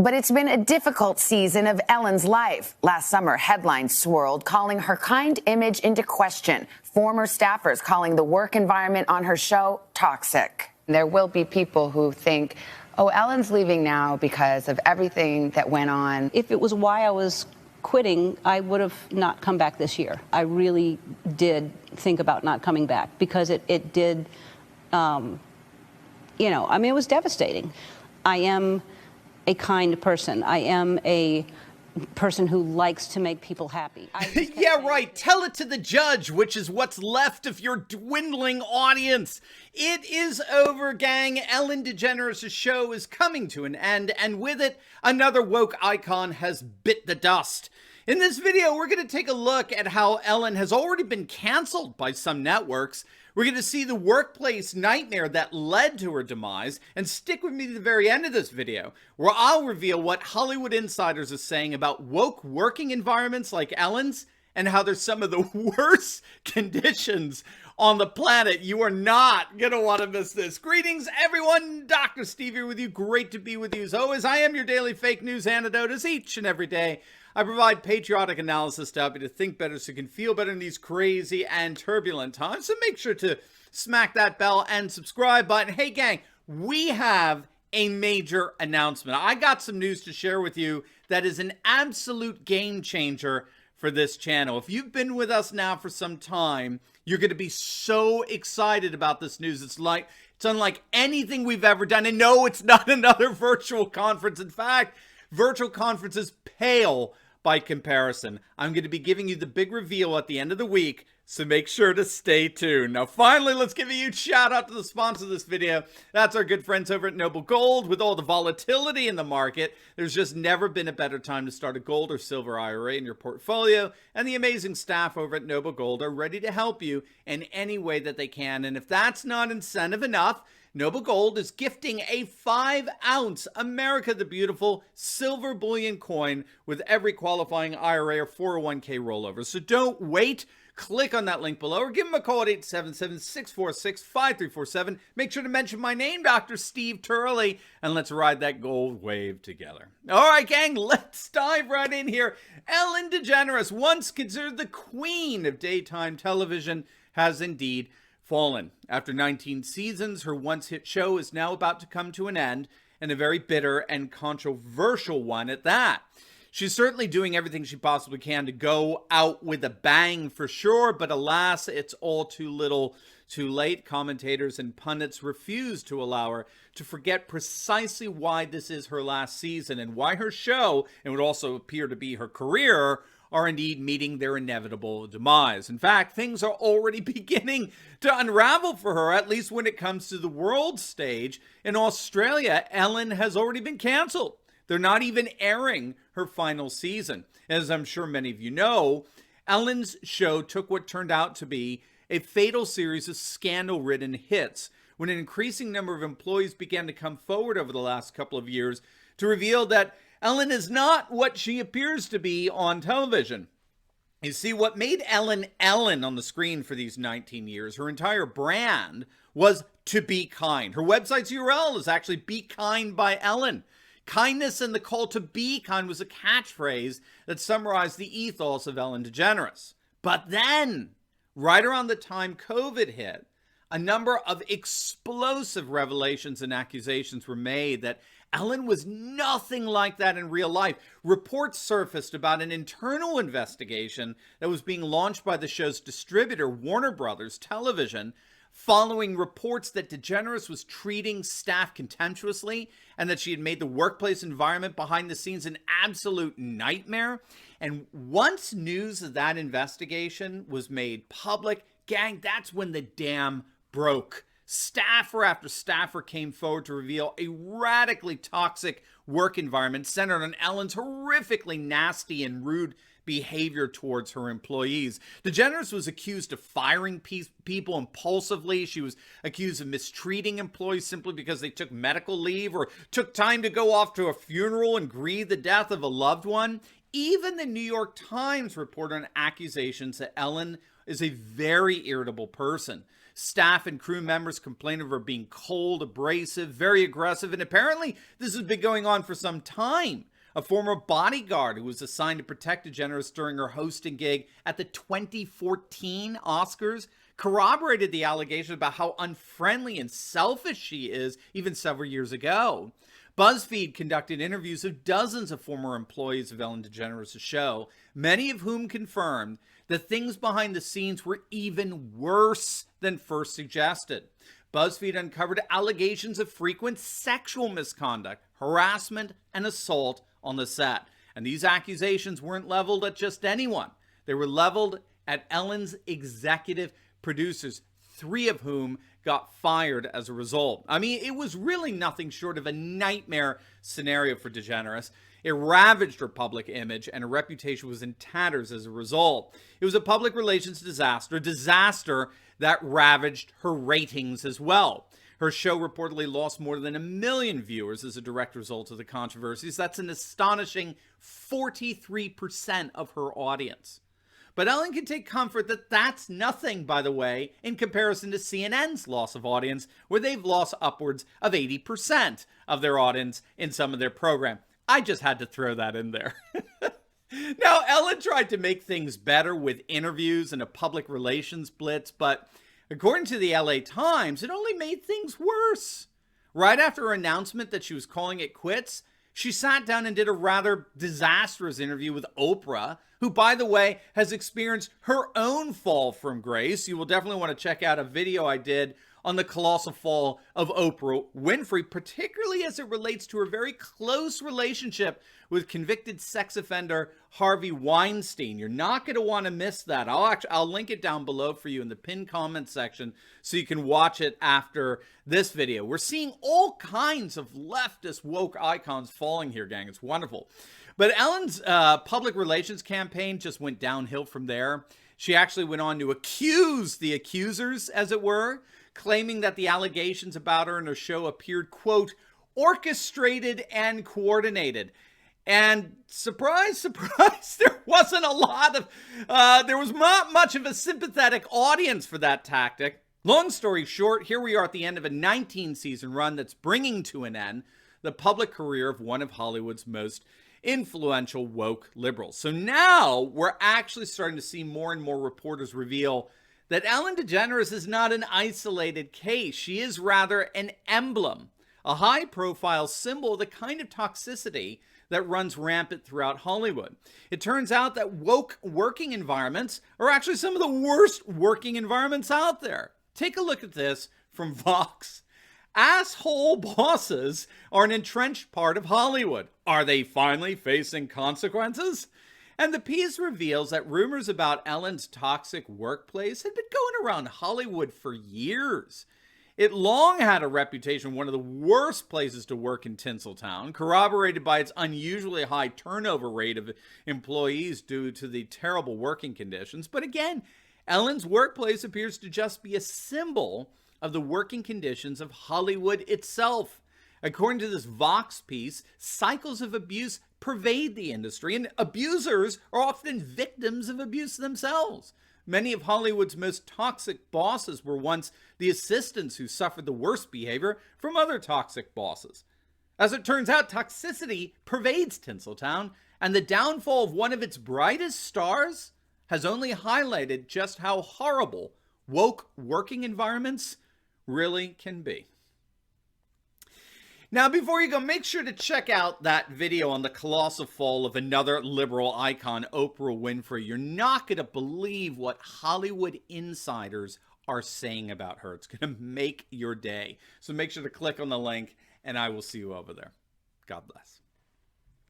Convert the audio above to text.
But it's been a difficult season of Ellen's life. Last summer, headlines swirled, calling her kind image into question. Former staffers calling the work environment on her show toxic. There will be people who think, oh, Ellen's leaving now because of everything that went on. If it was why I was quitting, I would have not come back this year. I really did think about not coming back because it did, it was devastating. I am a kind person. I am a person who likes to make people happy. Yeah, right. Tell it to the judge, which is what's left of your dwindling audience. It is over, gang. Ellen DeGeneres' show is coming to an end, and with it, another woke icon has bit the dust. In this video, we're going to take a look at how Ellen has already been canceled by some networks. We're going to see the workplace nightmare that led to her demise, and stick with me to the very end of this video, where I'll reveal what Hollywood insiders are saying about woke working environments like Ellen's, and how there's some of the worst conditions on the planet. You are not going to want to miss this. Greetings, everyone. Dr. Steve here with you. Great to be with you. As always, I am your daily fake news antidote, as each and every day I provide patriotic analysis to help you to think better so you can feel better in these crazy and turbulent times. So make sure to smack that bell and subscribe button. Hey, gang, we have a major announcement. I got some news to share with you that is an absolute game changer for this channel. If you've been with us now for some time, you're going to be so excited about this news. It's unlike anything we've ever done. And no, it's not another virtual conference. In fact, virtual conferences pale by comparison. I'm going to be giving you the big reveal at the end of the week, so make sure to stay tuned. Now, finally, let's give a huge shout out to the sponsor of this video. That's our good friends over at Noble Gold. With all the volatility in the market, there's just never been a better time to start a gold or silver IRA in your portfolio, and the amazing staff over at Noble Gold are ready to help you in any way that they can. And if that's not incentive enough, Noble Gold is gifting a 5-ounce America the Beautiful silver bullion coin with every qualifying IRA or 401k rollover. So don't wait. Click on that link below or give them a call at 877-646-5347. Make sure to mention my name, Dr. Steve Turley, and let's ride that gold wave together. All right, gang, let's dive right in here. Ellen DeGeneres, once considered the queen of daytime television, has indeed fallen. After 19 seasons, her once hit show is now about to come to an end, and a very bitter and controversial one at that. She's certainly doing everything she possibly can to go out with a bang for sure, but alas, it's all too little too late. Commentators and pundits refuse to allow her to forget precisely why this is her last season and why her show, and would also appear to be her career, are indeed meeting their inevitable demise. In fact, things are already beginning to unravel for her, at least when it comes to the world stage. In Australia, Ellen has already been canceled. They're not even airing her final season. As I'm sure many of you know, Ellen's show took what turned out to be a fatal series of scandal-ridden hits when an increasing number of employees began to come forward over the last couple of years to reveal that Ellen is not what she appears to be on television. You see, what made Ellen Ellen on the screen for these 19 years, her entire brand, was to be kind. Her website's URL is actually Be Kind by Ellen. Kindness and the call to be kind was a catchphrase that summarized the ethos of Ellen DeGeneres. But then, right around the time COVID hit, a number of explosive revelations and accusations were made that Ellen was nothing like that in real life. Reports surfaced about an internal investigation that was being launched by the show's distributor, Warner Brothers Television, following reports that DeGeneres was treating staff contemptuously and that she had made the workplace environment behind the scenes an absolute nightmare. And once news of that investigation was made public, gang, that's when the dam broke. Staffer after staffer came forward to reveal a radically toxic work environment centered on Ellen's horrifically nasty and rude behavior towards her employees. DeGeneres was accused of firing people impulsively. She was accused of mistreating employees simply because they took medical leave or took time to go off to a funeral and grieve the death of a loved one. Even the New York Times reported on accusations that Ellen is a very irritable person. Staff and crew members complained of her being cold, abrasive, very aggressive, and apparently this has been going on for some time. A former bodyguard who was assigned to protect DeGeneres during her hosting gig at the 2014 Oscars corroborated the allegation about how unfriendly and selfish she is even several years ago. BuzzFeed conducted interviews of dozens of former employees of Ellen DeGeneres' show, many of whom confirmed that things behind the scenes were even worse than first suggested. BuzzFeed uncovered allegations of frequent sexual misconduct, harassment, and assault on the set. And these accusations weren't leveled at just anyone. They were leveled at Ellen's executive producers, 3 of whom got fired as a result. I mean, it was really nothing short of a nightmare scenario for DeGeneres. It ravaged her public image, and her reputation was in tatters as a result. It was a public relations disaster, a disaster that ravaged her ratings as well. Her show reportedly lost more than 1 million viewers as a direct result of the controversies. That's an astonishing 43% of her audience. But Ellen can take comfort that that's nothing, by the way, in comparison to CNN's loss of audience, where they've lost upwards of 80% of their audience in some of their program. I just had to throw that in there. Now, Ellen tried to make things better with interviews and a public relations blitz, but according to the LA Times, it only made things worse. Right after her announcement that she was calling it quits, she sat down and did a rather disastrous interview with Oprah, who, by the way, has experienced her own fall from grace. You will definitely want to check out a video I did on the colossal fall of Oprah Winfrey, particularly as it relates to her very close relationship with convicted sex offender Harvey Weinstein. You're not going to want to miss that. I'll link it down below for you in the pinned comment section so you can watch it after this video. We're seeing all kinds of leftist woke icons falling here, gang. It's wonderful. But Ellen's public relations campaign just went downhill from there. She actually went on to accuse the accusers, as it were, claiming that the allegations about her and her show appeared, quote, orchestrated and coordinated. And surprise, surprise, there was not much of a sympathetic audience for that tactic. Long story short, here we are at the end of a 19-season run that's bringing to an end the public career of one of Hollywood's most influential woke liberals. So now we're actually starting to see more and more reporters reveal that Ellen DeGeneres is not an isolated case. She is rather an emblem, a high-profile symbol of the kind of toxicity that runs rampant throughout Hollywood. It turns out that woke working environments are actually some of the worst working environments out there. Take a look at this from Vox. Asshole bosses are an entrenched part of Hollywood. Are they finally facing consequences? And the piece reveals that rumors about Ellen's toxic workplace had been going around Hollywood for years. It long had a reputation one of the worst places to work in Tinseltown, corroborated by its unusually high turnover rate of employees due to the terrible working conditions. But again, Ellen's workplace appears to just be a symbol of the working conditions of Hollywood itself. According to this Vox piece, cycles of abuse pervade the industry, and abusers are often victims of abuse themselves. Many of Hollywood's most toxic bosses were once the assistants who suffered the worst behavior from other toxic bosses. As it turns out, toxicity pervades Tinseltown, and the downfall of one of its brightest stars has only highlighted just how horrible woke working environments really can be. Now, before you go, make sure to check out that video on the colossal fall of another liberal icon, Oprah Winfrey. You're not going to believe what Hollywood insiders are saying about her. It's going to make your day. So make sure to click on the link, and I will see you over there. God bless.